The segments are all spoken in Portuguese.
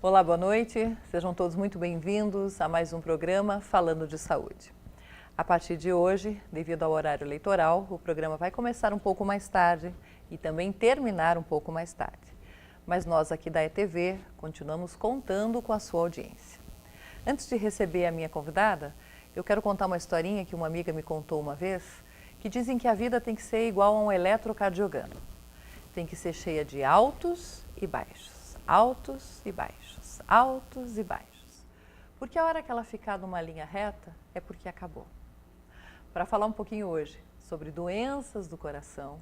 Olá, boa noite. Sejam todos muito bem-vindos a mais um programa Falando de Saúde. A partir de hoje, devido ao horário eleitoral, o programa vai começar um pouco mais tarde e também terminar um pouco mais tarde. Mas nós aqui da ETV continuamos contando com a sua audiência. Antes de receber a minha convidada, eu quero contar uma historinha que uma amiga me contou uma vez, que dizem que a vida tem que ser igual a um eletrocardiograma. Tem que ser cheia de altos e baixos, altos e baixos, altos e baixos. Porque a hora que ela ficar numa linha reta é porque acabou. Para falar um pouquinho hoje sobre doenças do coração,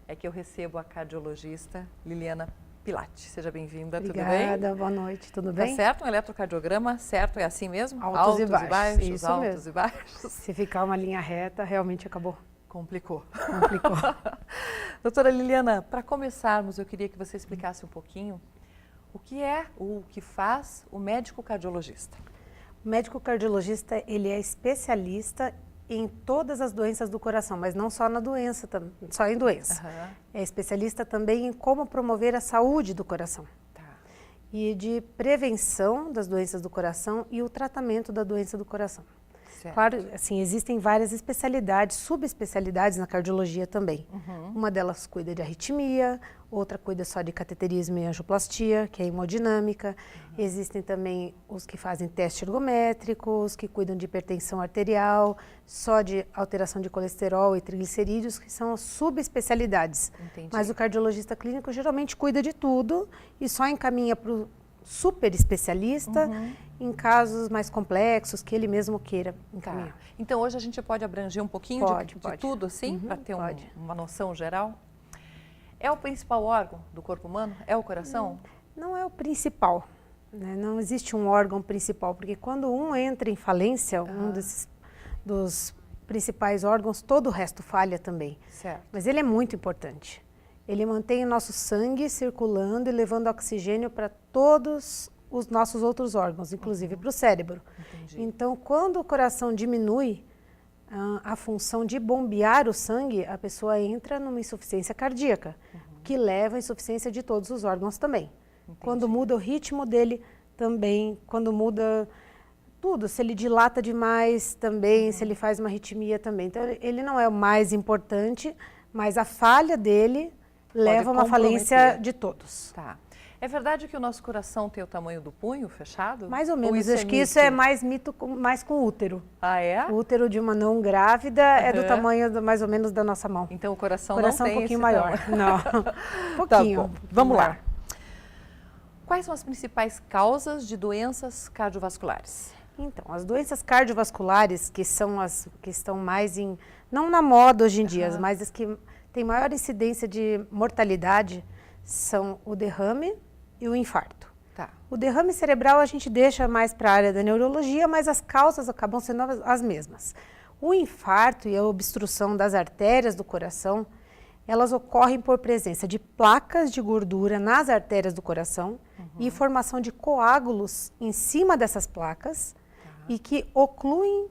é que eu recebo a cardiologista Liliana Pilatti. Seja bem-vinda, tudo bem? Obrigada, boa noite, tudo bem? Tá certo? Um eletrocardiograma, certo? É assim mesmo? Altos e baixos, isso altos mesmo. E baixos. Se ficar uma linha reta, realmente acabou. Complicou. Complicou. Doutora Liliana, para começarmos, eu queria que você explicasse um pouquinho o que faz o médico cardiologista. O médico cardiologista, ele é especialista em todas as doenças do coração, mas não só na doença, só em doença. Uhum. É especialista também em como promover a saúde do coração. Tá. E de prevenção das doenças do coração e o tratamento da doença do coração. Certo. Claro, assim, existem várias especialidades, subespecialidades na cardiologia também. Uhum. Uma delas cuida de arritmia, outra cuida só de cateterismo e angioplastia, que é hemodinâmica. Uhum. Existem também os que fazem teste ergométrico, os que cuidam de hipertensão arterial, só de alteração de colesterol e triglicerídeos, que são subespecialidades. Entendi. Mas o cardiologista clínico geralmente cuida de tudo e só encaminha para o super especialista em casos mais complexos que ele mesmo queira encaminhar. Tá. Então hoje a gente pode abranger um pouquinho de tudo assim, para ter uma noção geral? É o principal órgão do corpo humano? É o coração? Não é o principal, né? Não existe um órgão principal, porque quando um entra em falência, um dos principais órgãos, todo o resto falha também. Certo. Mas ele é muito importante. Ele mantém o nosso sangue circulando e levando oxigênio para todos os nossos outros órgãos, inclusive para o cérebro. Entendi. Então, quando o coração diminui a função de bombear o sangue, a pessoa entra numa insuficiência cardíaca, que leva à insuficiência de todos os órgãos também. Entendi. Quando muda o ritmo dele também, quando muda tudo, se ele dilata demais também, se ele faz uma arritmia também. Então, ele não é o mais importante, mas a falha dele leva a uma falência de todos. Tá. É verdade que o nosso coração tem o tamanho do punho fechado? Mais ou menos. Acho que isso é mais mito, mais com o útero. Ah, é? O útero de uma não grávida é do tamanho mais ou menos da nossa mão. Então o coração não tem um pouquinho maior. Tamanho. Não, um pouquinho. Tá bom. Vamos lá. Quais são as principais causas de doenças cardiovasculares? Então, as doenças cardiovasculares, que são as que estão mais não na moda hoje em dia, mas as que têm maior incidência de mortalidade, são o derrame e o infarto. Tá. O derrame cerebral a gente deixa mais para a área da neurologia, mas as causas acabam sendo as mesmas. O infarto e a obstrução das artérias do coração, elas ocorrem por presença de placas de gordura nas artérias do coração e formação de coágulos em cima dessas placas e que ocluem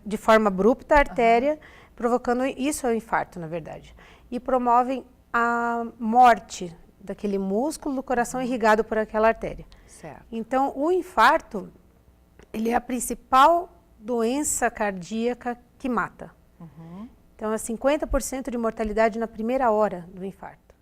de forma abrupta a artéria, provocando, isso é o infarto na verdade, e promovem a morte daquele músculo do coração irrigado por aquela artéria. Certo. Então, o infarto, ele é a principal doença cardíaca que mata. Então, é 50% de mortalidade na primeira hora do infarto.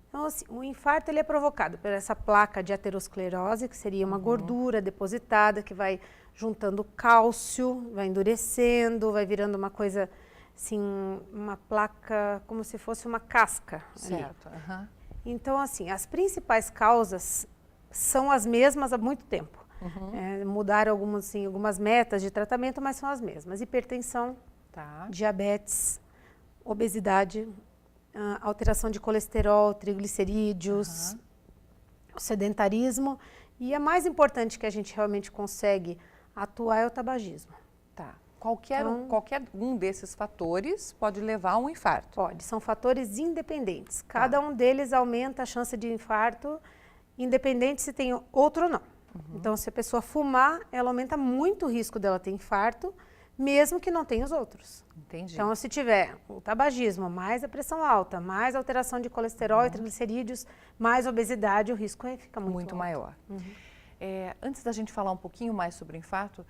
Então, assim, o infarto ele é provocado por essa placa de aterosclerose, que seria uma gordura depositada, que vai juntando cálcio, vai endurecendo, vai virando uma coisa, assim, uma placa como se fosse uma casca. Certo. Então, assim, as principais causas são as mesmas há muito tempo. Mudaram algumas metas de tratamento, mas são as mesmas. Hipertensão, diabetes, obesidade, alteração de colesterol, triglicerídeos, o sedentarismo. E a mais importante que a gente realmente consegue atuar é o tabagismo. Tá. Qualquer um desses fatores pode levar a um infarto? Pode, são fatores independentes. Cada um deles aumenta a chance de infarto, independente se tem outro ou não. Então, se a pessoa fumar, ela aumenta muito o risco dela ter infarto. mesmo que não tenha os outros. Entendi. Então, se tiver o tabagismo, mais a pressão alta, mais alteração de colesterol e triglicerídeos, mais obesidade, o risco fica muito alto. Maior. Antes da gente falar um pouquinho mais sobre o infarto,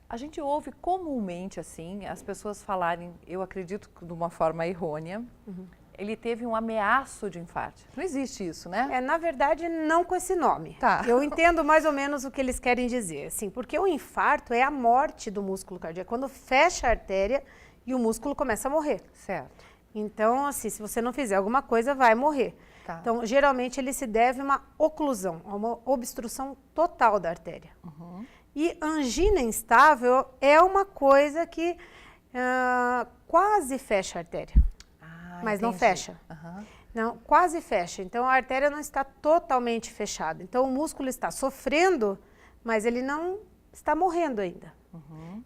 a gente ouve comumente assim as pessoas falarem, eu acredito de uma forma errônea, ele teve um ameaço de infarto. Não existe isso, né? Na verdade, não com esse nome. Tá. Eu entendo mais ou menos o que eles querem dizer, assim, porque o infarto é a morte do músculo cardíaco, quando fecha a artéria e o músculo começa a morrer. Certo. Então, assim, se você não fizer alguma coisa, vai morrer. Tá. Então, geralmente, ele se deve a uma oclusão, a uma obstrução total da artéria. E angina instável é uma coisa que quase fecha a artéria, mas não fecha. Não, quase fecha. Então, a artéria não está totalmente fechada. Então, o músculo está sofrendo, mas ele não está morrendo ainda.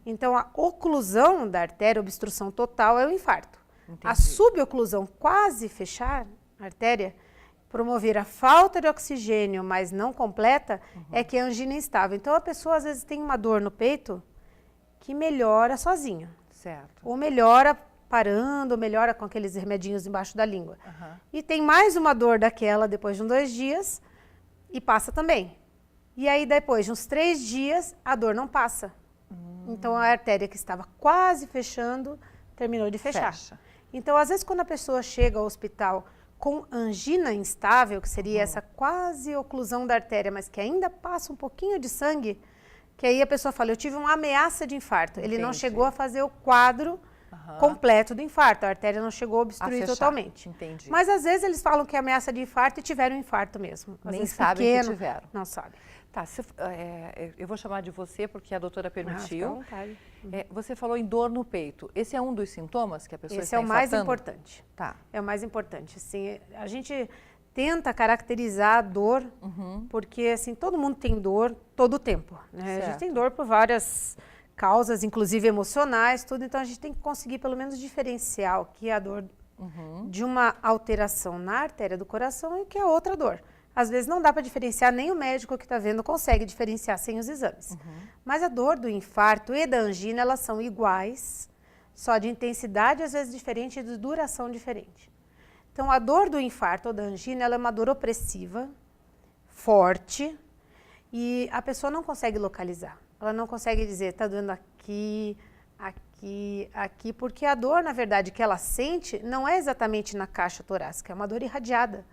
Então, a oclusão da artéria, obstrução total, é o infarto. A suboclusão, quase fechar a artéria, promover a falta de oxigênio, mas não completa, é que é angina instável. Então, a pessoa às vezes tem uma dor no peito que melhora sozinha. Certo. Ou melhora parando, ou melhora com aqueles remedinhos embaixo da língua. E tem mais uma dor daquela depois de 2 dias e passa também. E aí, depois de uns 3 dias, a dor não passa. Então, a artéria que estava quase fechando, terminou de fechar. Então, às vezes, quando a pessoa chega ao hospital com angina instável, que seria essa quase oclusão da artéria, mas que ainda passa um pouquinho de sangue, que aí a pessoa fala, eu tive uma ameaça de infarto. Ele não chegou a fazer o quadro completo do infarto, a artéria não chegou a obstruir totalmente. Entendi. Mas às vezes eles falam que é ameaça de infarto e tiveram um infarto mesmo. Nem sabem que tiveram. Não sabem. Tá, eu vou chamar de você porque a doutora permitiu. Fica à vontade. Você falou em dor no peito. Esse é um dos sintomas que a pessoa Esse está é o mais infartando? importante. Tá. É o mais importante. Assim, a gente tenta caracterizar a dor, porque assim, todo mundo tem dor todo o tempo. Né? A gente tem dor por várias causas, inclusive emocionais, tudo. Então, a gente tem que conseguir pelo menos diferenciar o que é a dor de uma alteração na artéria do coração e o que é outra dor. Às vezes não dá para diferenciar, nem o médico que está vendo consegue diferenciar sem os exames. Mas a dor do infarto e da angina, elas são iguais, só de intensidade às vezes diferente e de duração diferente. Então, a dor do infarto ou da angina, ela é uma dor opressiva, forte, e a pessoa não consegue localizar. Ela não consegue dizer, está doendo aqui, aqui, aqui, porque a dor, na verdade, que ela sente não é exatamente na caixa torácica, é uma dor irradiada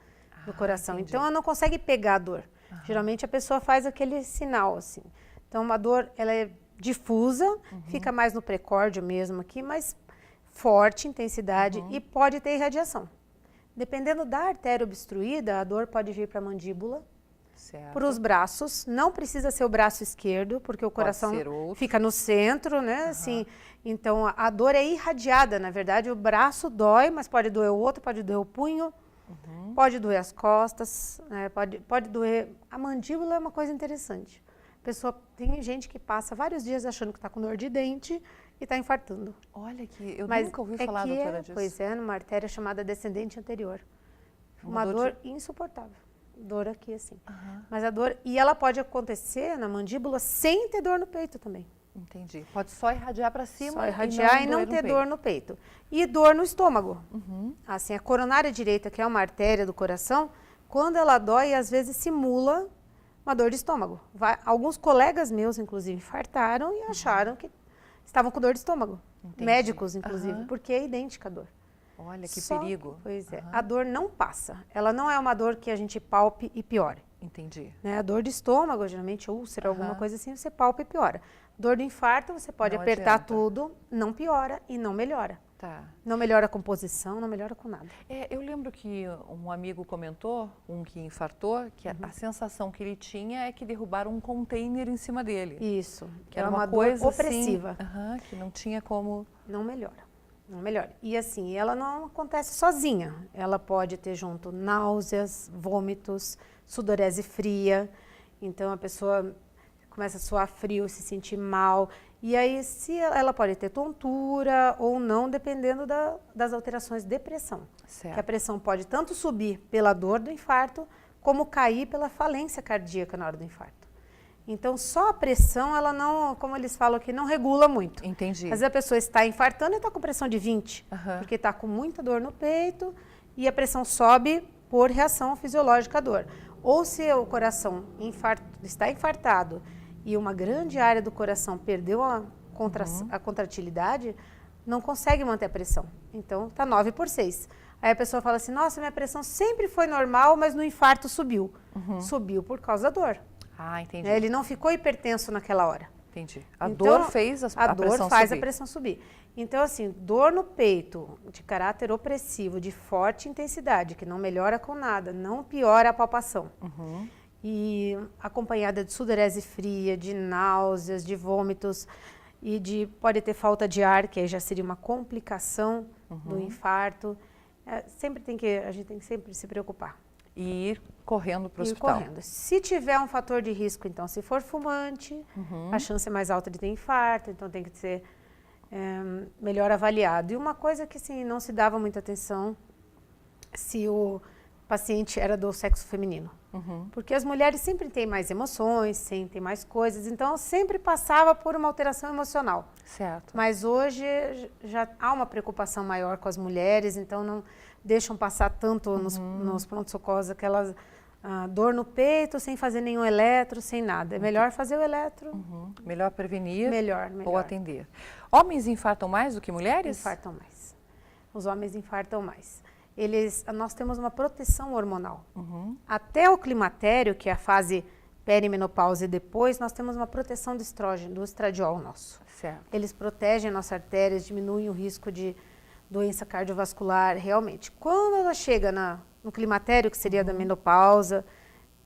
no coração. Entendi. Então, ela não consegue pegar a dor. Geralmente, a pessoa faz aquele sinal, assim. Então, uma dor, ela é difusa, fica mais no precórdio mesmo aqui, mas forte, intensidade, e pode ter irradiação. Dependendo da artéria obstruída, a dor pode vir para a mandíbula, para os braços, não precisa ser o braço esquerdo, porque o coração fica no centro, né? Assim, então, a dor é irradiada, na verdade, o braço dói, mas pode doer o outro, pode doer o punho, pode doer as costas, né? Pode doer... A mandíbula é uma coisa interessante. Tem gente que passa vários dias achando que está com dor de dente e está infartando. Olha que eu nunca ouvi falar, doutora, disso. Pois é, numa artéria chamada descendente anterior. Uma dor insuportável. Dor aqui, assim. Mas a dor... E ela pode acontecer na mandíbula sem ter dor no peito também. Entendi. Pode só irradiar para cima. Só irradiar e não ter dor no peito. E dor no estômago. Assim, a coronária direita, que é uma artéria do coração, quando ela dói, às vezes simula uma dor de estômago. Alguns colegas meus, inclusive, infartaram e acharam que estavam com dor de estômago. Entendi. Médicos, inclusive, porque é idêntica a dor. Olha, que perigo. Pois é. A dor não passa. Ela não é uma dor que a gente palpe e piore. Entendi. Né? A dor de estômago, geralmente úlcera, alguma coisa assim, você palpa e piora. Dor do infarto, você pode apertar tudo, não piora e não melhora. Tá. Não melhora a composição, não melhora com nada. Eu lembro que um amigo comentou, um que infartou, que a sensação que ele tinha é que derrubaram um container em cima dele. Isso. Que era uma coisa dor opressiva. Assim, que não tinha como... Não melhora. Não melhora. E assim, ela não acontece sozinha. Ela pode ter junto náuseas, vômitos, sudorese fria. Então, a pessoa começa a suar frio, se sentir mal. E aí, ela pode ter tontura ou não, dependendo das alterações de pressão. Certo. Que a pressão pode tanto subir pela dor do infarto, como cair pela falência cardíaca na hora do infarto. Então, só a pressão, ela não, como eles falam aqui, não regula muito. Entendi. Às vezes a pessoa está infartando e está com pressão de 20, porque está com muita dor no peito e a pressão sobe por reação fisiológica à dor. Ou se o coração está infartado e uma grande área do coração perdeu a contratilidade, não consegue manter a pressão. Então, está 9/6. Aí a pessoa fala assim, nossa, minha pressão sempre foi normal, mas no infarto subiu. Subiu por causa da dor. Ah, entendi. Ele não ficou hipertenso naquela hora. Entendi. A dor fez a pressão subir. A dor faz a pressão subir. Então, assim, dor no peito de caráter opressivo, de forte intensidade, que não melhora com nada, não piora a palpação. E acompanhada de sudorese fria, de náuseas, de vômitos e pode ter falta de ar, que aí já seria uma complicação do infarto. A gente tem que sempre se preocupar. E ir correndo para o hospital. Correndo. Se tiver um fator de risco, então, se for fumante, a chance é mais alta de ter infarto, então tem que ser melhor avaliado. E uma coisa que assim, não se dava muita atenção se o paciente era do sexo feminino. Porque as mulheres sempre têm mais emoções, sentem mais coisas, então sempre passava por uma alteração emocional. Certo. Mas hoje já há uma preocupação maior com as mulheres, então não deixam passar tanto nos pronto-socorros aquelas dor no peito, sem fazer nenhum eletro, sem nada. É melhor fazer o eletro. Melhor prevenir melhor. ou atender. Homens infartam mais do que mulheres? Infartam mais. Os homens infartam mais. Nós temos uma proteção hormonal. Até o climatério, que é a fase perimenopausa e depois, nós temos uma proteção do estrógeno, do estradiol nosso. Certo. Eles protegem nossas artérias, diminuem o risco de doença cardiovascular, realmente. Quando ela chega no climatério, que seria da menopausa,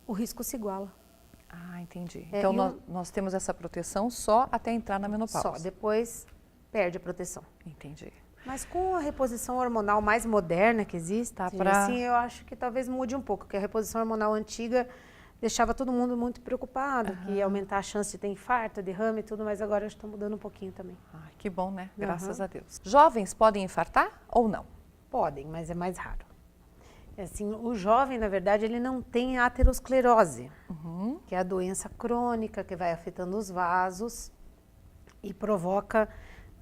o risco se iguala. Ah, entendi. Então nós temos essa proteção só até entrar na menopausa. Só, depois perde a proteção. Entendi. Mas com a reposição hormonal mais moderna que existe, assim, eu acho que talvez mude um pouco, porque a reposição hormonal antiga deixava todo mundo muito preocupado, que ia aumentar a chance de ter infarto, derrame e tudo, mas agora está mudando um pouquinho também. Ah, que bom, né? Graças a Deus. Jovens podem infartar ou não? Podem, mas é mais raro. Assim, o jovem, na verdade, ele não tem aterosclerose, que é a doença crônica que vai afetando os vasos e provoca,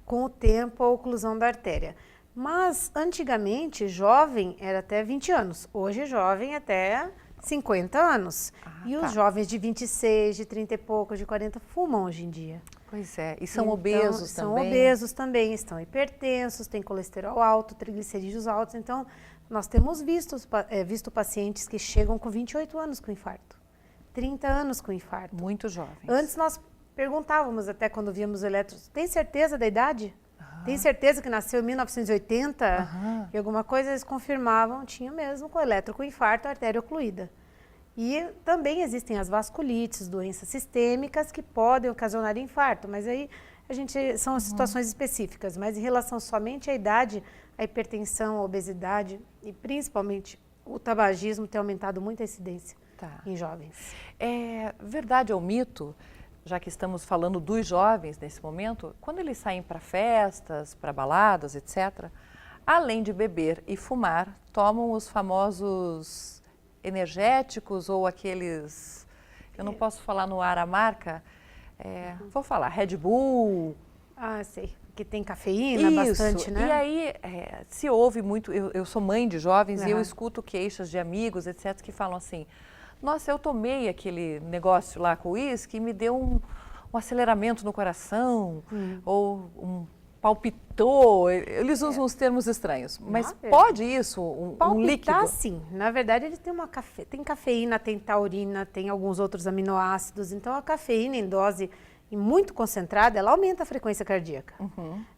com o tempo, a oclusão da artéria. Mas, antigamente, jovem era até 20 anos. Hoje, jovem até 50 anos. E os jovens de 26, de 30 e poucos, de 40, fumam hoje em dia. Pois é. E são obesos também? São obesos também. Estão hipertensos, têm colesterol alto, triglicerídeos altos. Então, nós temos visto pacientes que chegam com 28 anos com infarto. 30 anos com infarto. Muito jovens. Antes nós perguntávamos até quando víamos o eletro, tem certeza da idade? Tem certeza que nasceu em 1980? E alguma coisa eles confirmavam, tinha mesmo com eletro, com infarto, artéria ocluída. E também existem as vasculites, doenças sistêmicas que podem ocasionar infarto, mas aí são situações específicas, mas em relação somente à idade, a hipertensão, a obesidade e principalmente o tabagismo tem aumentado muito a incidência em jovens. É verdade ou mito, já que estamos falando dos jovens nesse momento, quando eles saem para festas, para baladas, etc., além de beber e fumar, tomam os famosos energéticos ou aqueles, eu não posso falar no ar a marca, vou falar, Red Bull. Ah, sei, que tem cafeína bastante, né? E aí se ouve muito, eu sou mãe de jovens e eu escuto queixas de amigos, etc., que falam assim, nossa, eu tomei aquele negócio lá com o uísque e me deu um aceleramento no coração, ou um palpitou, eles usam os termos estranhos, mas pode isso, um líquido? Palpitar, sim. Na verdade, ele tem cafeína, tem taurina, tem alguns outros aminoácidos, então a cafeína em dose muito concentrada, ela aumenta a frequência cardíaca.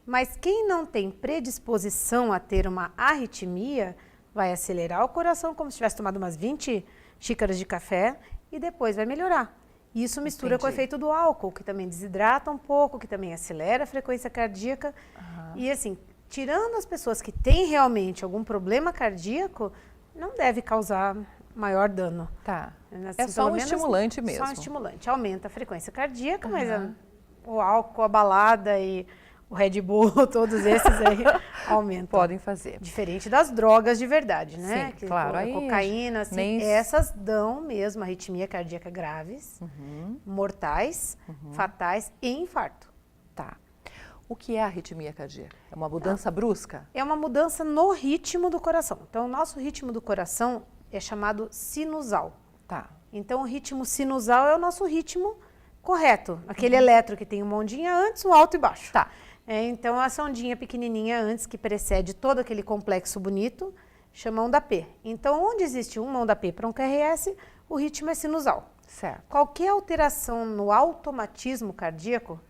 Mas quem não tem predisposição a ter uma arritmia, vai acelerar o coração como se tivesse tomado umas 20 xícaras de café e depois vai melhorar. Isso mistura com o efeito do álcool, que também desidrata um pouco, que também acelera a frequência cardíaca. E assim, tirando as pessoas que têm realmente algum problema cardíaco, não deve causar maior dano. Tá. Assim, é só um estimulante mesmo. Só um estimulante. Aumenta a frequência cardíaca, mas o álcool, a balada e o Red Bull, todos esses aí aumentam. Podem fazer. Diferente das drogas de verdade, né? Sim, que claro. A aí cocaína, assim, essas dão mesmo arritmia cardíaca graves, mortais, fatais e infarto. Tá. O que é a arritmia cardíaca? É uma mudança brusca? É uma mudança no ritmo do coração. Então, o nosso ritmo do coração é chamado sinusal. Tá. Então, o ritmo sinusal é o nosso ritmo correto. Aquele eletro que tem uma ondinha antes, um alto e baixo. Tá. Então, essa ondinha pequenininha antes, que precede todo aquele complexo bonito, chama onda P. Então, onde existe uma onda P para um QRS, o ritmo é sinusal. Certo. Qualquer alteração no automatismo cardíaco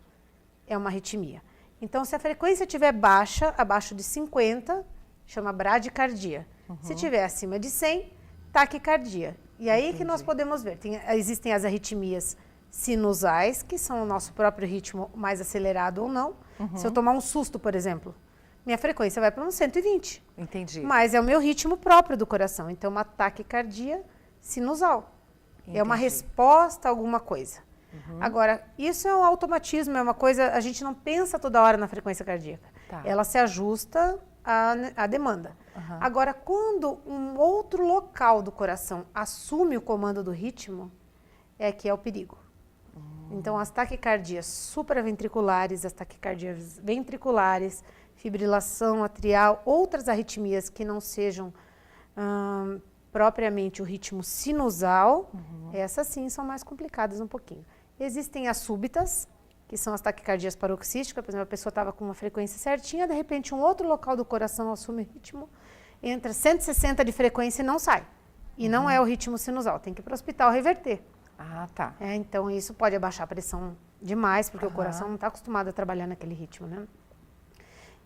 é uma arritmia. Então, se a frequência estiver baixa, abaixo de 50, chama bradicardia. Se estiver acima de 100, taquicardia. E aí que nós podemos ver. Existem as arritmias sinusais, que são o nosso próprio ritmo mais acelerado ou não. Se eu tomar um susto, por exemplo, minha frequência vai para uns 120. Entendi. Mas é o meu ritmo próprio do coração. Então, uma taquicardia sinusal. Entendi. É uma resposta a alguma coisa. Agora, isso é um automatismo, é uma coisa, a gente não pensa toda hora na frequência cardíaca. Tá. Ela se ajusta à demanda. Agora, quando um outro local do coração assume o comando do ritmo, é que é o perigo. Então, as taquicardias supraventriculares, as taquicardias ventriculares, fibrilação atrial, outras arritmias que não sejam propriamente o ritmo sinusal, essas sim são mais complicadas um pouquinho. Existem as súbitas, que são as taquicardias paroxísticas, por exemplo, a pessoa estava com uma frequência certinha, de repente um outro local do coração assume o ritmo, entra 160 de frequência e não sai. E não é o ritmo sinusal, tem que ir para o hospital reverter. Ah, tá. Então isso pode abaixar a pressão demais, porque o coração não está acostumado a trabalhar naquele ritmo, né?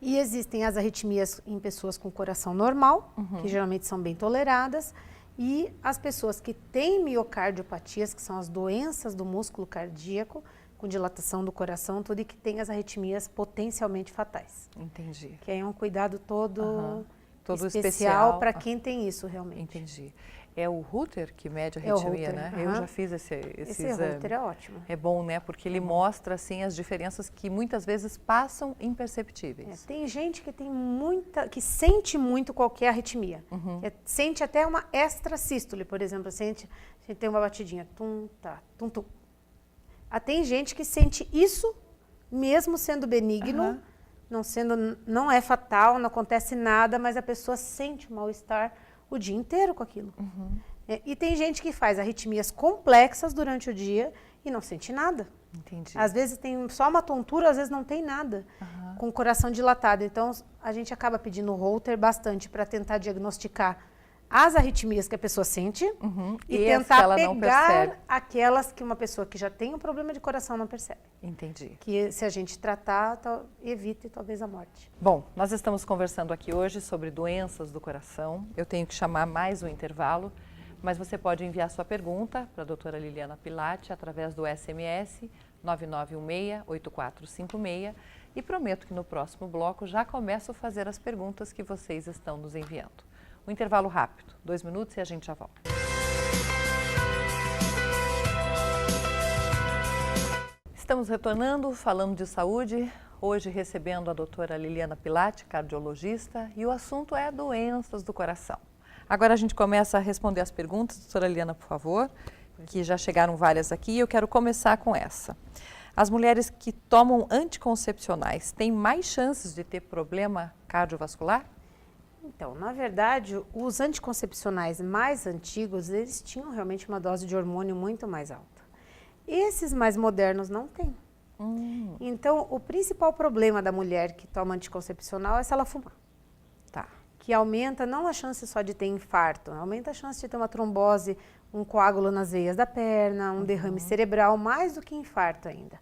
E existem as arritmias em pessoas com coração normal, que geralmente são bem toleradas, e as pessoas que têm miocardiopatias, que são as doenças do músculo cardíaco, com dilatação do coração, tudo, e que tem as arritmias potencialmente fatais. Entendi. Que aí é um cuidado todo especial especial para quem tem isso realmente. Entendi. É o Holter que mede a É o arritmia, Holter, né? Eu já fiz esse exame. Holter é ótimo. É bom, né? Porque ele mostra, assim, as diferenças que muitas vezes passam imperceptíveis. Tem gente que tem que sente muito qualquer arritmia. Sente até uma extrasístole, por exemplo. A gente tem uma batidinha, tum, tá, tum, tum. Tem gente que sente isso, mesmo sendo benigno, não é fatal, não acontece nada, mas a pessoa sente o mal-estar o dia inteiro com aquilo. E tem gente que faz arritmias complexas durante o dia e não sente nada. Entendi. Às vezes tem só uma tontura, às vezes não tem nada, com o coração dilatado. Então, a gente acaba pedindo o Holter bastante para tentar diagnosticar as arritmias que a pessoa sente e tentar pegar aquelas que uma pessoa que já tem um problema de coração não percebe. Entendi. Que se a gente tratar, evite talvez a morte. Bom, nós estamos conversando aqui hoje sobre doenças do coração. Eu tenho que chamar mais um intervalo, mas você pode enviar sua pergunta para a doutora Liliana Pilatti através do SMS 9916-8456 e prometo que no próximo bloco já começo a fazer as perguntas que vocês estão nos enviando. Um intervalo rápido, 2 minutos e a gente já volta. Estamos retornando, falando de saúde, hoje recebendo a doutora Liliana Pilatti, cardiologista, e o assunto é doenças do coração. Agora a gente começa a responder as perguntas, doutora Liliana, por favor, que já chegaram várias aqui, e eu quero começar com essa. As mulheres que tomam anticoncepcionais têm mais chances de ter problema cardiovascular? Então, na verdade, os anticoncepcionais mais antigos, eles tinham realmente uma dose de hormônio muito mais alta. Esses mais modernos não têm. Então, o principal problema da mulher que toma anticoncepcional é se ela fumar. Tá. Que aumenta não a chance só de ter infarto, aumenta a chance de ter uma trombose, um coágulo nas veias da perna, um derrame cerebral, mais do que infarto ainda.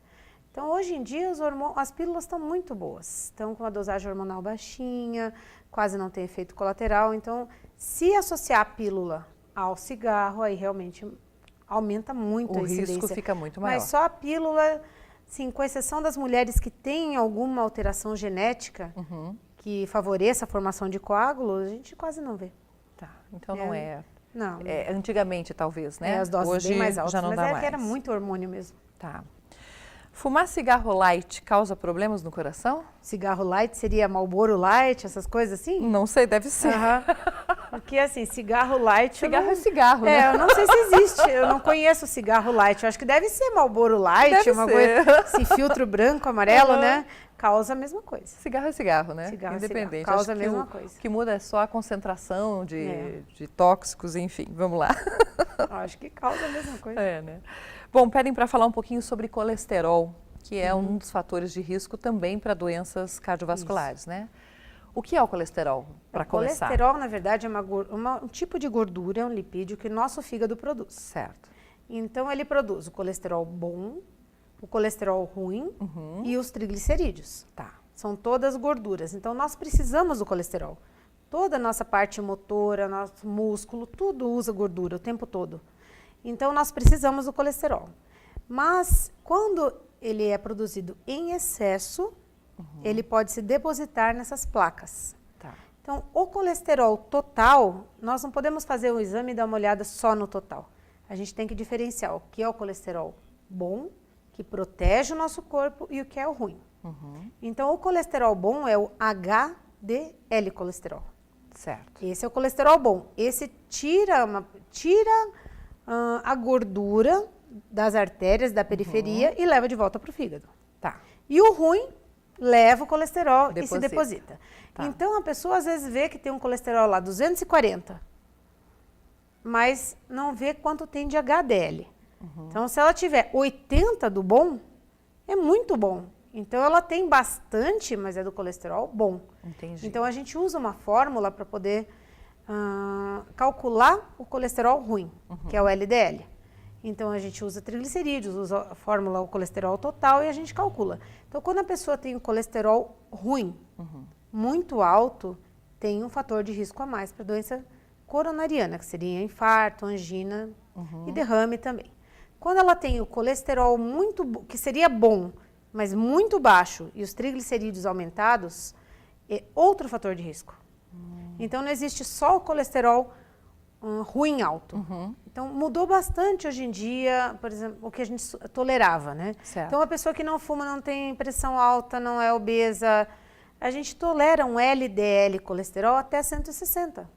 Então, hoje em dia, as pílulas estão muito boas. Estão com uma dosagem hormonal baixinha, quase não tem efeito colateral. Então, se associar a pílula ao cigarro, aí realmente aumenta muito a incidência. O risco fica muito maior. Mas só a pílula, sim, com exceção das mulheres que têm alguma alteração genética que favoreça a formação de coágulos, a gente quase não vê. Tá, então não é... Não. Antigamente, talvez, né? As doses hoje bem mais altas, já não mas dá mais. Que era muito hormônio mesmo. Tá. Fumar cigarro light causa problemas no coração? Cigarro light seria Marlboro light, essas coisas assim? Não sei, deve ser. Porque assim, cigarro light... Cigarro é cigarro, né? Eu não sei se existe, eu não conheço cigarro light. Eu acho que deve ser Marlboro light, Deve uma ser. coisa, esse filtro branco, amarelo, né? Causa a mesma coisa. Cigarro é cigarro, né? Cigarro é Independente. cigarro, causa Acho a que mesma coisa. O que muda é só a concentração de tóxicos, enfim. Vamos lá. Eu acho que causa a mesma coisa. É, né? Bom, pedem para falar um pouquinho sobre colesterol, que é um dos fatores de risco também para doenças cardiovasculares, né? O que é o colesterol, para começar? O colesterol, na verdade, é um tipo de gordura, é um lipídio que o nosso fígado produz. Certo. Então, ele produz o colesterol bom, o colesterol ruim e os triglicerídeos. Tá. São todas gorduras. Então, nós precisamos do colesterol. Toda a nossa parte motora, nosso músculo, tudo usa gordura o tempo todo. Então, nós precisamos do colesterol. Mas, quando ele é produzido em excesso, ele pode se depositar nessas placas. Tá. Então, o colesterol total, nós não podemos fazer o exame e dar uma olhada só no total. A gente tem que diferenciar o que é o colesterol bom, que protege o nosso corpo, e o que é o ruim. Então, o colesterol bom é o HDL colesterol. Certo. Esse é o colesterol bom. Esse tira a gordura das artérias, da periferia e leva de volta para o fígado. Tá. E o ruim leva o colesterol e se Deposita. deposita. Tá. Então, a pessoa às vezes vê que tem um colesterol lá 240, mas não vê quanto tem de HDL. Então, se ela tiver 80 do bom, é muito bom. Então, ela tem bastante, mas é do colesterol bom. Entendi. Então, a gente usa uma fórmula para poder calcular o colesterol ruim, que é o LDL. Então, a gente usa triglicerídeos, usa a fórmula o colesterol total e a gente calcula. Então, quando a pessoa tem o colesterol ruim, muito alto, tem um fator de risco a mais para doença coronariana, que seria infarto, angina e derrame também. Quando ela tem o colesterol que seria bom, mas muito baixo, e os triglicerídeos aumentados, é outro fator de risco. Então, não existe só o colesterol ruim alto. Então, mudou bastante hoje em dia, por exemplo, o que a gente tolerava, né? Certo. Então, a pessoa que não fuma, não tem pressão alta, não é obesa, a gente tolera um LDL colesterol até 160.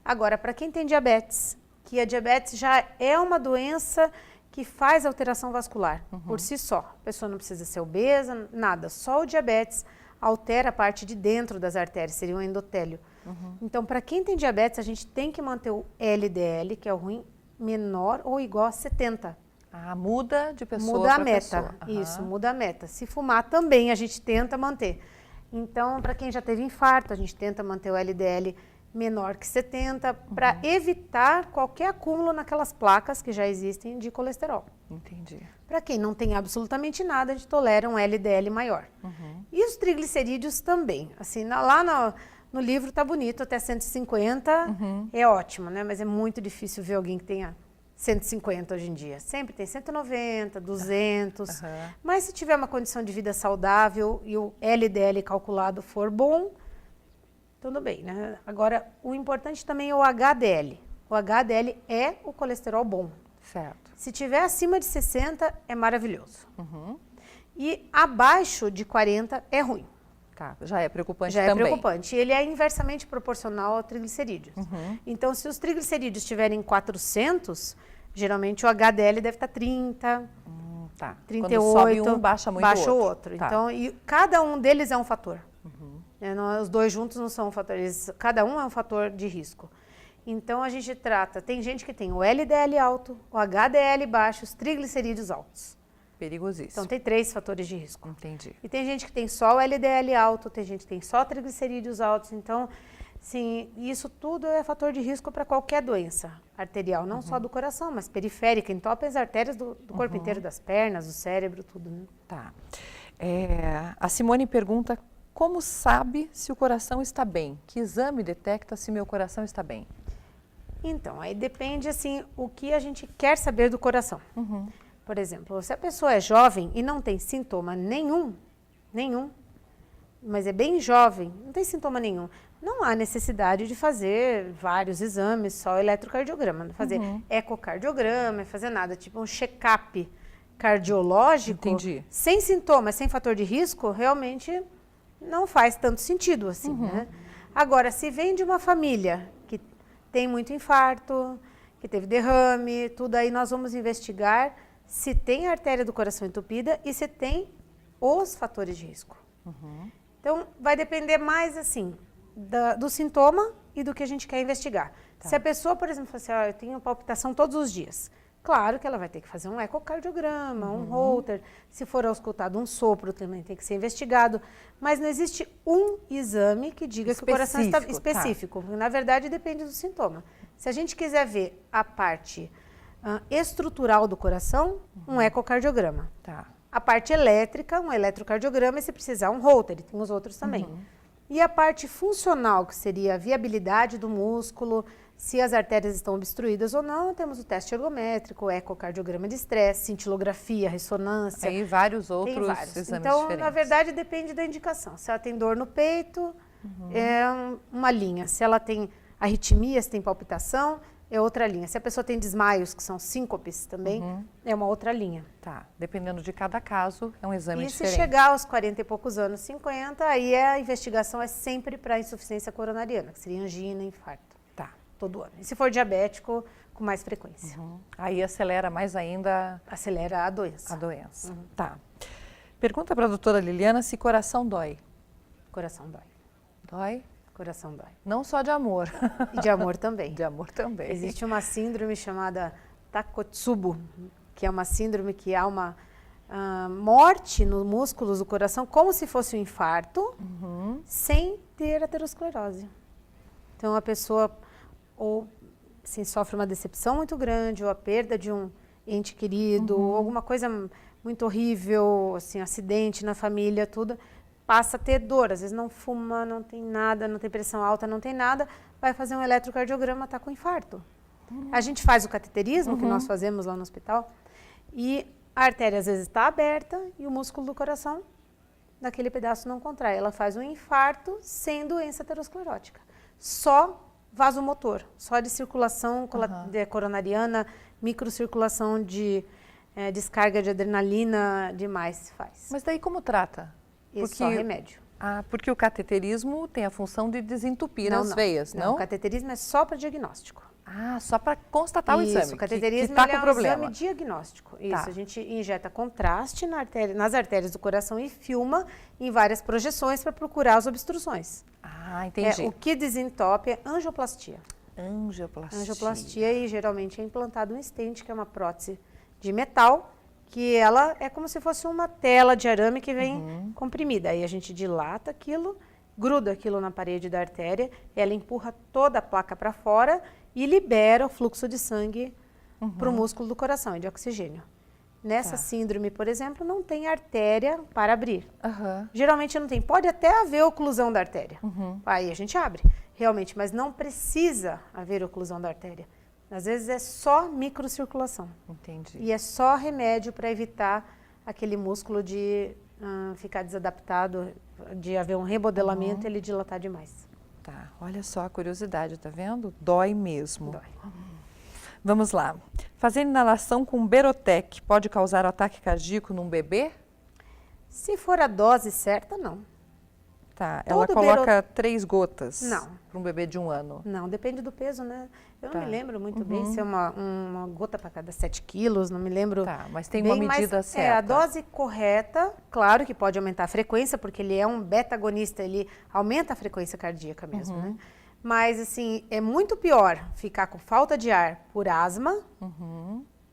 Agora, para quem tem diabetes, que a diabetes já é uma doença que faz alteração vascular por si só. A pessoa não precisa ser obesa, nada. Só o diabetes altera a parte de dentro das artérias, seria um endotélio. Então, para quem tem diabetes, a gente tem que manter o LDL, que é o ruim, menor ou igual a 70. Ah, muda de pessoa Muda a para meta. pessoa. Isso, muda a meta. Se fumar também, a gente tenta manter. Então, para quem já teve infarto, a gente tenta manter o LDL menor que 70, para evitar qualquer acúmulo naquelas placas que já existem de colesterol. Entendi. Para quem não tem absolutamente nada, a gente tolera um LDL maior. E os triglicerídeos também. Assim, lá no livro está bonito, até 150 é ótimo, né? Mas é muito difícil ver alguém que tenha 150 hoje em dia. Sempre tem 190, 200. Mas se tiver uma condição de vida saudável e o LDL calculado for bom, tudo bem, né? Agora, o importante também é o HDL. O HDL é o colesterol bom. Certo. Se tiver acima de 60, é maravilhoso. E abaixo de 40 é ruim. Tá, já é preocupante Já também. é preocupante. Ele é inversamente proporcional ao triglicerídeos. Então, se os triglicerídeos estiverem 400, geralmente o HDL deve estar 30, Tá. 38. Quando sobe um, baixa muito baixa o o outro. outro. Tá. Então, e cada um deles é um fator. Os dois juntos não são fatores, cada um é um fator de risco. Então, a gente trata, tem gente que tem o LDL alto, o HDL baixo, os triglicerídeos altos. Perigosíssimo. Então, tem 3 fatores de risco. Entendi. E tem gente que tem só o LDL alto, tem gente que tem só triglicerídeos altos. Então, sim, isso tudo é fator de risco para qualquer doença arterial, não só do coração, mas periférica, entope as artérias do corpo inteiro, das pernas, do cérebro, tudo. Né? Tá. A Simone pergunta: como sabe se o coração está bem? Que exame detecta se meu coração está bem? Então, aí depende, assim, o que a gente quer saber do coração. Por exemplo, se a pessoa é jovem e não tem sintoma nenhum, mas é bem jovem, não tem sintoma nenhum, não há necessidade de fazer vários exames, só eletrocardiograma, não fazer ecocardiograma, fazer nada, tipo um check-up cardiológico, Entendi. sem sintomas, sem fator de risco, realmente não faz tanto sentido assim, né? Agora, se vem de uma família que tem muito infarto, que teve derrame, tudo aí nós vamos investigar se tem artéria do coração entupida e se tem os fatores de risco. Então, vai depender mais assim do sintoma e do que a gente quer investigar. Tá. Se a pessoa, por exemplo, fala assim, eu tenho palpitação todos os dias, claro que ela vai ter que fazer um ecocardiograma, um Holter, se for auscultado um sopro também tem que ser investigado, mas não existe um exame que diga que o coração está específico. Na verdade, depende do sintoma. Se a gente quiser ver a parte estrutural do coração, um ecocardiograma. Tá. A parte elétrica, um eletrocardiograma, e se precisar um Holter, e tem os outros também. E a parte funcional, que seria a viabilidade do músculo, se as artérias estão obstruídas ou não, temos o teste ergométrico, o ecocardiograma de estresse, cintilografia, ressonância. Aí vários outros exames Então, diferentes. na verdade, depende da indicação. Se ela tem dor no peito, é uma linha. Se ela tem arritmia, se tem palpitação, é outra linha. Se a pessoa tem desmaios, que são síncopes também, é uma outra linha. Tá. Dependendo de cada caso, é um exame diferente. E se chegar aos 40 e poucos anos, 50, aí a investigação é sempre para insuficiência coronariana, que seria angina, infarto. Tá. Todo ano. E se for diabético, com mais frequência. Aí acelera mais ainda Acelera a doença. a doença. Tá. Pergunta para a doutora Liliana se coração dói. Coração dói. Dói? Coração dói. Não só de amor. E de amor também. De amor também. Existe uma síndrome chamada Takotsubo, que é uma síndrome que há uma morte nos músculos do coração, como se fosse um infarto, sem ter aterosclerose. Então, a pessoa ou assim, sofre uma decepção muito grande, ou a perda de um ente querido, ou alguma coisa muito horrível, assim, acidente na família, tudo, passa a ter dor. Às vezes não fuma, não tem nada, não tem pressão alta, não tem nada, vai fazer um eletrocardiograma, está com infarto. A gente faz o cateterismo, que nós fazemos lá no hospital, e a artéria às vezes está aberta e o músculo do coração, naquele pedaço, não contrai. Ela faz um infarto sem doença aterosclerótica. Só vasomotor, só de circulação coronariana, microcirculação de descarga de adrenalina demais faz. Mas daí como trata? Porque só remédio. Porque o cateterismo tem a função de desentupir as veias, não? O cateterismo é só para diagnóstico. Só para constatar o exame. Isso, o cateterismo que tá com um problema. exame diagnóstico. Isso, a gente injeta contraste nas artérias do coração e filma em várias projeções para procurar as obstruções. Entendi. O que desentope é angioplastia. Angioplastia. E geralmente é implantado um stent, que é uma prótese de metal, que ela é como se fosse uma tela de arame que vem comprimida. Aí a gente dilata aquilo, gruda aquilo na parede da artéria, ela empurra toda a placa para fora e libera o fluxo de sangue para o músculo do coração e de oxigênio. Nessa síndrome, por exemplo, não tem artéria para abrir. Geralmente não tem. Pode até haver oclusão da artéria. Aí a gente abre, realmente, mas não precisa haver oclusão da artéria. Às vezes é só microcirculação. Entendi. E é só remédio para evitar aquele músculo de ficar desadaptado, de haver um remodelamento e ele dilatar demais. Tá, olha só a curiosidade, tá vendo? Dói mesmo. Dói. Vamos lá. Fazer inalação com Berotec pode causar ataque cardíaco num bebê? Se for a dose certa, não. Tá, ela coloca 3 gotas para um bebê de 1 ano. Não, depende do peso, né? Eu não me lembro muito bem se é uma gota para cada 7 quilos, não me lembro. Tá, mas tem uma medida certa. A dose correta, claro que pode aumentar a frequência, porque ele é um beta-agonista, ele aumenta a frequência cardíaca mesmo, né? Mas, assim, é muito pior ficar com falta de ar por asma,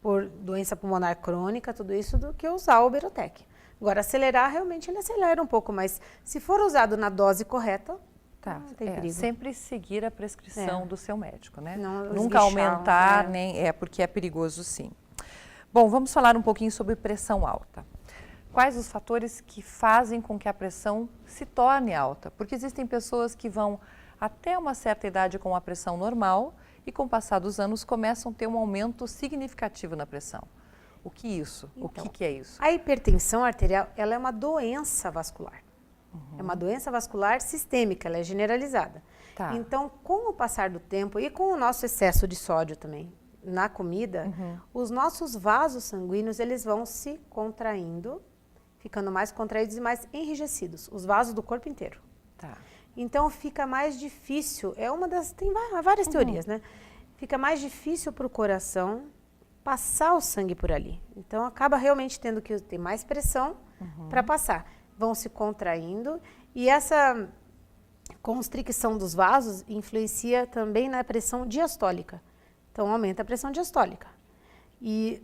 por doença pulmonar crônica, tudo isso, do que usar o Berotec. Agora, acelerar, realmente ele acelera um pouco, mas se for usado na dose correta, não tem perigo. Sempre seguir a prescrição do seu médico, né? Não Nunca aumentar, porque é perigoso sim. Bom, vamos falar um pouquinho sobre pressão alta. Quais os fatores que fazem com que a pressão se torne alta? Porque existem pessoas que vão até uma certa idade com a pressão normal e com o passar dos anos começam a ter um aumento significativo na pressão. O que isso? Então, o que é isso? A hipertensão arterial, ela é uma doença vascular. É uma doença vascular sistêmica, ela é generalizada. Tá. Então, com o passar do tempo e com o nosso excesso de sódio também na comida, os nossos vasos sanguíneos, eles vão se contraindo, ficando mais contraídos e mais enrijecidos, os vasos do corpo inteiro. Tá. Então fica mais difícil, tem várias teorias, né? Fica mais difícil para o coração passar o sangue por ali. Então acaba realmente tendo que ter mais pressão para passar. Vão se contraindo e essa constricção dos vasos influencia também na pressão diastólica. Então aumenta a pressão diastólica. E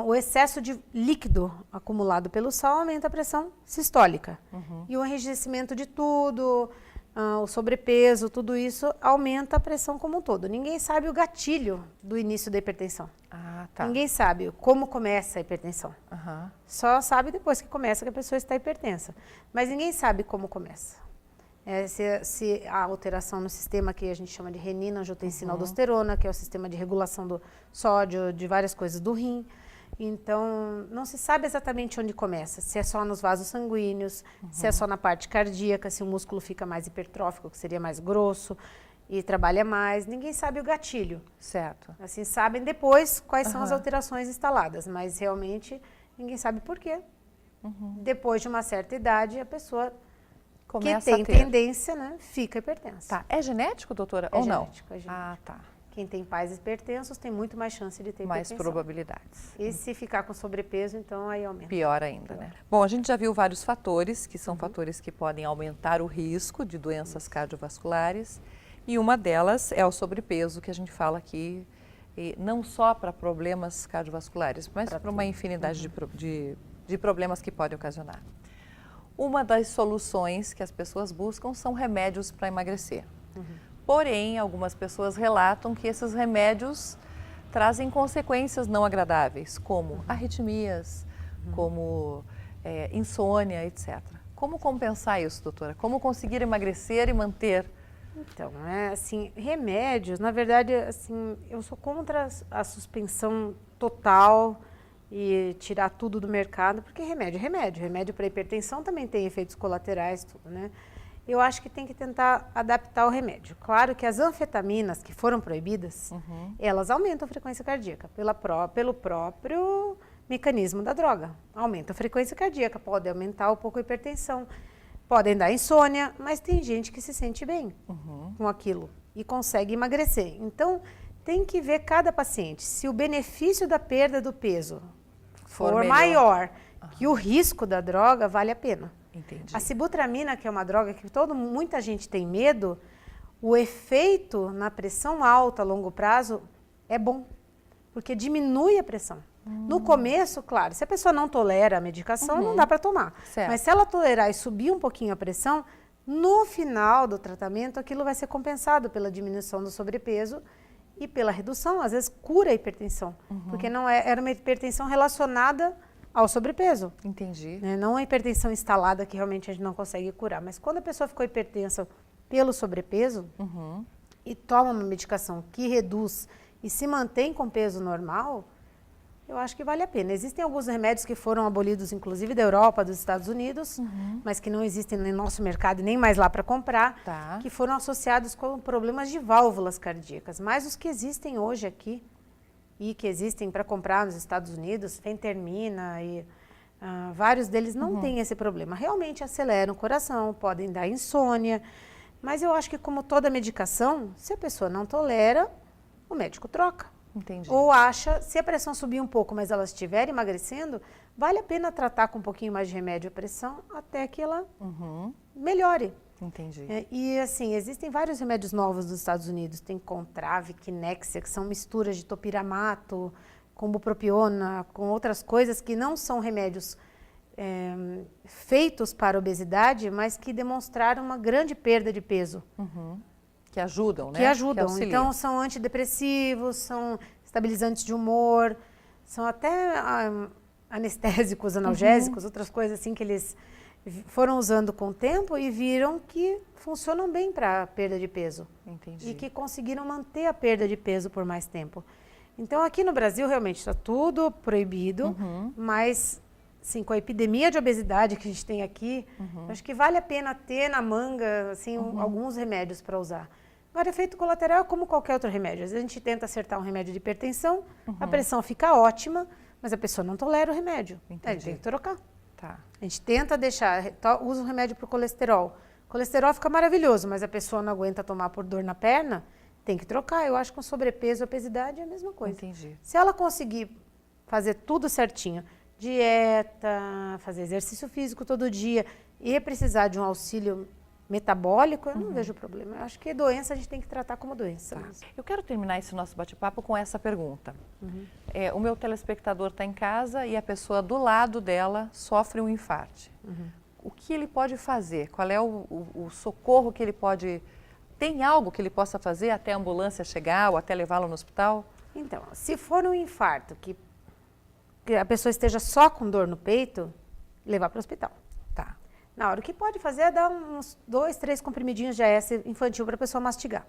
o excesso de líquido acumulado pelo sal aumenta a pressão sistólica. E o enrijecimento de tudo, o sobrepeso, tudo isso aumenta a pressão como um todo. Ninguém sabe o gatilho do início da hipertensão. Ah, tá. Ninguém sabe como começa a hipertensão. Só sabe depois que começa que a pessoa está hipertensa. Mas ninguém sabe como começa. Se a alteração no sistema que a gente chama de renina, angiotensina, aldosterona, que é o sistema de regulação do sódio, de várias coisas do rim. Então, não se sabe exatamente onde começa, se é só nos vasos sanguíneos, se é só na parte cardíaca, se o músculo fica mais hipertrófico, que seria mais grosso e trabalha mais. Ninguém sabe o gatilho. Certo. Assim, sabem depois quais são as alterações instaladas, mas realmente ninguém sabe por quê. Depois de uma certa idade, a pessoa Começa que tem tendência, né, fica hipertensa. Tá. É genético, doutora? É ou genético, não? é genético. Ah, tá. Quem tem pais hipertensos tem muito mais chance de ter Mais hipertensão. probabilidades. E se ficar com sobrepeso, então aí aumenta. Pior ainda, né? Bom, a gente já viu vários fatores, que são fatores que podem aumentar o risco de doenças cardiovasculares. E uma delas é o sobrepeso, que a gente fala aqui, e não só para problemas cardiovasculares, mas para uma infinidade de problemas que pode ocasionar. Uma das soluções que as pessoas buscam são remédios para emagrecer. Porém, algumas pessoas relatam que esses remédios trazem consequências não agradáveis, como arritmias, como insônia, etc. Como compensar isso, doutora? Como conseguir emagrecer e manter? Então, assim, remédios, na verdade, assim, eu sou contra a suspensão total e tirar tudo do mercado, porque remédio é remédio. Remédio para hipertensão também tem efeitos colaterais, tudo, né? Eu acho que tem que tentar adaptar o remédio. Claro que as anfetaminas que foram proibidas, elas aumentam a frequência cardíaca pelo próprio mecanismo da droga. Aumenta a frequência cardíaca, pode aumentar um pouco a hipertensão, podem dar insônia, mas tem gente que se sente bem com aquilo e consegue emagrecer. Então, tem que ver cada paciente. Se o benefício da perda do peso for maior que o risco da droga, vale a pena. Entendi. A sibutramina, que é uma droga que muita gente tem medo, o efeito na pressão alta a longo prazo é bom, porque diminui a pressão. No começo, claro, se a pessoa não tolera a medicação, não dá para tomar. Certo. Mas se ela tolerar e subir um pouquinho a pressão, no final do tratamento, aquilo vai ser compensado pela diminuição do sobrepeso e pela redução, às vezes cura a hipertensão, porque não era uma hipertensão relacionada ao sobrepeso. Entendi. Né? Não a hipertensão instalada que realmente a gente não consegue curar. Mas quando a pessoa ficou hipertensa pelo sobrepeso e toma uma medicação que reduz e se mantém com peso normal, eu acho que vale a pena. Existem alguns remédios que foram abolidos, inclusive da Europa, dos Estados Unidos, mas que não existem no nosso mercado e nem mais lá para comprar, que foram associados com problemas de válvulas cardíacas. Mas os que existem hoje aqui, e que existem para comprar nos Estados Unidos, fentermina e vários deles não têm esse problema. Realmente aceleram o coração, podem dar insônia, mas eu acho que como toda medicação, se a pessoa não tolera, o médico troca. Entendi. Ou acha, se a pressão subir um pouco, mas ela estiver emagrecendo, vale a pena tratar com um pouquinho mais de remédio a pressão até que ela melhore. Entendi. E assim, existem vários remédios novos dos Estados Unidos. Tem Contrave, Kinexia, que são misturas de topiramato, com bupropiona, com outras coisas que não são remédios feitos para obesidade, mas que demonstraram uma grande perda de peso. Que ajudam, né? Que ajudam. Que então, são antidepressivos, são estabilizantes de humor, são até anestésicos, analgésicos, outras coisas assim que eles foram usando com o tempo e viram que funcionam bem para a perda de peso. Entendi. E que conseguiram manter a perda de peso por mais tempo. Então, aqui no Brasil, realmente está tudo proibido, mas assim, com a epidemia de obesidade que a gente tem aqui, acho que vale a pena ter na manga assim, alguns remédios para usar. Agora, efeito colateral é como qualquer outro remédio. Às vezes a gente tenta acertar um remédio de hipertensão, a pressão fica ótima, mas a pessoa não tolera o remédio. Aí a gente tem que trocar. Tá. A gente tenta deixar, usa um remédio para o colesterol. O colesterol fica maravilhoso, mas a pessoa não aguenta tomar por dor na perna, tem que trocar. Eu acho que com sobrepeso, obesidade é a mesma coisa. Entendi. Se ela conseguir fazer tudo certinho, dieta, fazer exercício físico todo dia e precisar de um auxílio metabólico, eu não vejo problema. Eu acho que doença a gente tem que tratar como doença. Tá. Eu quero terminar esse nosso bate-papo com essa pergunta. O meu telespectador está em casa e a pessoa do lado dela sofre um infarte. O que ele pode fazer? Qual é o socorro que ele pode... Tem algo que ele possa fazer até a ambulância chegar ou até levá-lo no hospital? Então, se for um infarto que a pessoa esteja só com dor no peito, levar para o hospital. Tá. Na hora, o que pode fazer é dar uns 2, 3 comprimidinhos de AS infantil para a pessoa mastigar.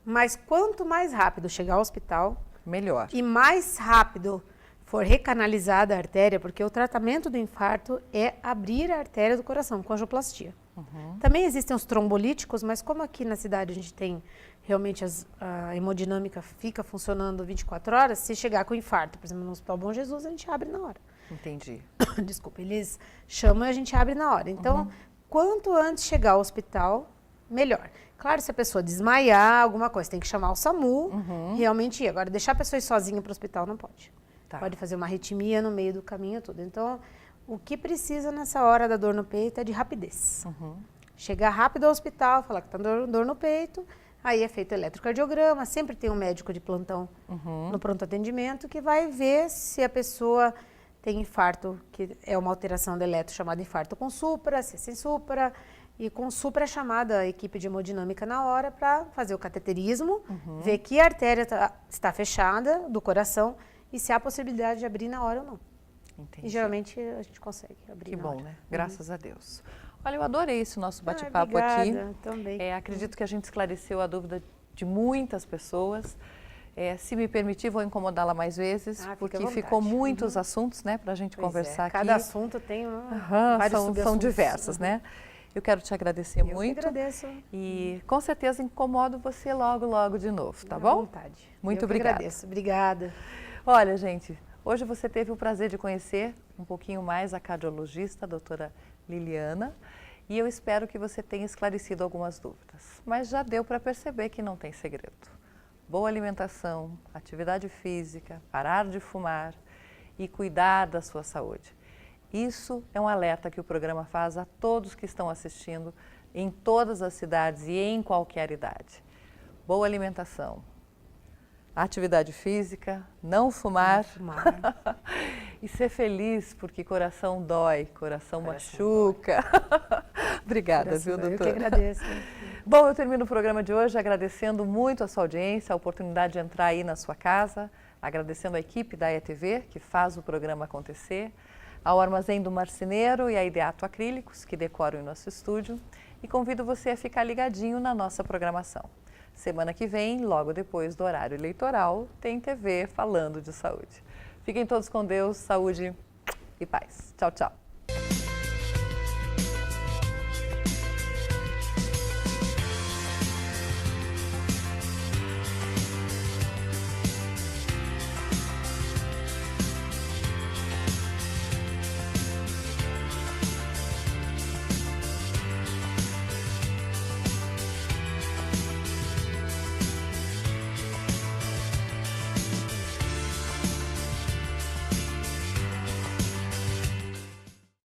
Mas quanto mais rápido chegar ao hospital, melhor. E mais rápido for recanalizada a artéria, porque o tratamento do infarto é abrir a artéria do coração, com angioplastia. Também existem os trombolíticos, mas como aqui na cidade a gente tem realmente a hemodinâmica fica funcionando 24 horas, se chegar com infarto, por exemplo, no Hospital Bom Jesus, a gente abre na hora. Entendi. Desculpa, eles chamam e a gente abre na hora. Então, quanto antes chegar ao hospital, melhor. Claro, se a pessoa desmaiar, alguma coisa, tem que chamar o SAMU, realmente ir. Agora, deixar a pessoa ir sozinha para o hospital não pode. Tá. Pode fazer uma arritmia no meio do caminho tudo. Então, o que precisa nessa hora da dor no peito é de rapidez. Chegar rápido ao hospital, falar que está dor no peito, aí é feito eletrocardiograma, sempre tem um médico de plantão no pronto atendimento que vai ver se a pessoa tem infarto, que é uma alteração do eletro chamada infarto com supra, se é sem supra, e com supra é chamada a equipe de hemodinâmica na hora para fazer o cateterismo, ver que a artéria está fechada do coração e se há possibilidade de abrir na hora ou não. Entendi. E geralmente a gente consegue abrir Que na bom, hora. né? Graças a Deus. Olha, eu adorei esse nosso bate-papo aqui. Obrigada, também. Acredito que a gente esclareceu a dúvida de muitas pessoas. Se me permitir, vou incomodá-la mais vezes, porque ficou muitos assuntos, né, para a gente conversar aqui. Cada assunto tem vários são diversos, né? Eu quero te agradecer muito. Eu que agradeço. E com certeza incomodo você logo, logo de novo, tá bom? À vontade. Muito eu que obrigada. agradeço. Obrigada. Olha, gente, hoje você teve o prazer de conhecer um pouquinho mais a cardiologista, a doutora Liliana, e eu espero que você tenha esclarecido algumas dúvidas. Mas já deu para perceber que não tem segredo. Boa alimentação, atividade física, parar de fumar e cuidar da sua saúde. Isso é um alerta que o programa faz a todos que estão assistindo em todas as cidades e em qualquer idade. Boa alimentação, atividade física, não fumar, e ser feliz, porque coração dói, coração machuca. Obrigada, viu, doutora? Eu que agradeço. Bom, eu termino o programa de hoje agradecendo muito a sua audiência, a oportunidade de entrar aí na sua casa, agradecendo a equipe da ETV, que faz o programa acontecer, ao Armazém do Marceneiro e a Ideato Acrílicos, que decoram o nosso estúdio, e convido você a ficar ligadinho na nossa programação. Semana que vem, logo depois do horário eleitoral, tem TV falando de saúde. Fiquem todos com Deus, saúde e paz. Tchau, tchau.